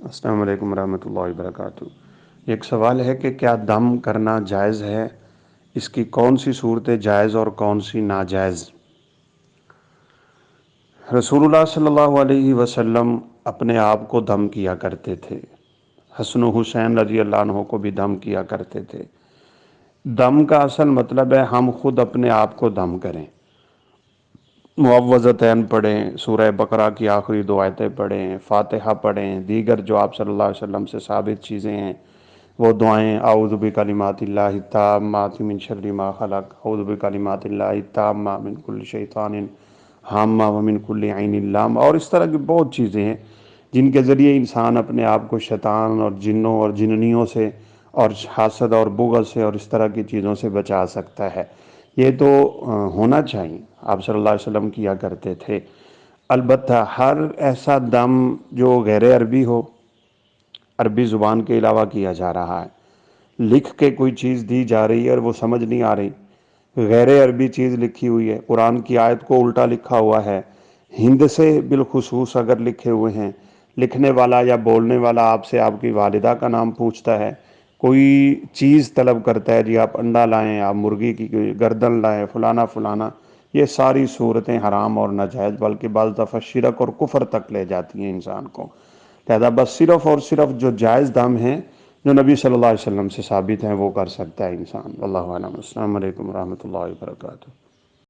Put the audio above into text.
السلام علیکم ورحمۃ اللہ وبرکاتہ۔ ایک سوال ہے کہ کیا دم کرنا جائز ہے؟ اس کی کون سی صورتیں جائز اور کون سی ناجائز؟ رسول اللہ صلی اللہ علیہ وسلم اپنے آپ کو دم کیا کرتے تھے، حسن و حسین رضی اللہ عنہ کو بھی دم کیا کرتے تھے۔ دم کا اصل مطلب ہے ہم خود اپنے آپ کو دم کریں، معوذتین پڑھیں، سورہ بقرہ کی آخری دو آیتیں پڑھیں، فاتحہ پڑھیں، دیگر جو آپ صلی اللہ علیہ وسلم سے ثابت چیزیں ہیں وہ دعائیں، اعوذ بکلمات اللہ التامات من شر ما خلق، اعوذ بکلمات اللہ التامات من کل شیطان ہامہ ومن کل عین لامہ، اور اس طرح کی بہت چیزیں ہیں جن کے ذریعے انسان اپنے آپ کو شیطان اور جنوں اور جننیوں سے اور حسد اور بغض سے اور اس طرح کی چیزوں سے بچا سکتا ہے۔ یہ تو ہونا چاہیے، آپ صلی اللہ علیہ وسلم کیا کرتے تھے۔ البتہ ہر ایسا دم جو غیر عربی ہو، عربی زبان کے علاوہ کیا جا رہا ہے، لکھ کے کوئی چیز دی جا رہی ہے اور وہ سمجھ نہیں آ رہی، غیر عربی چیز لکھی ہوئی ہے، قرآن کی آیت کو الٹا لکھا ہوا ہے، ہند سے بالخصوص اگر لکھے ہوئے ہیں، لکھنے والا یا بولنے والا آپ سے آپ کی والدہ کا نام پوچھتا ہے، کوئی چیز طلب کرتا ہے، جی آپ انڈا لائیں، آپ مرغی کی گردن لائیں، فلانا فلانا، یہ ساری صورتیں حرام اور ناجائز، بلکہ بعض دفعہ شرک اور کفر تک لے جاتی ہیں انسان کو۔ لہذا بس صرف اور صرف جو جائز دم ہیں، جو نبی صلی اللہ علیہ وسلم سے ثابت ہیں، وہ کر سکتا ہے انسان۔ اللہ علیہ السلام علیکم ورحمۃ اللہ وبرکاتہ۔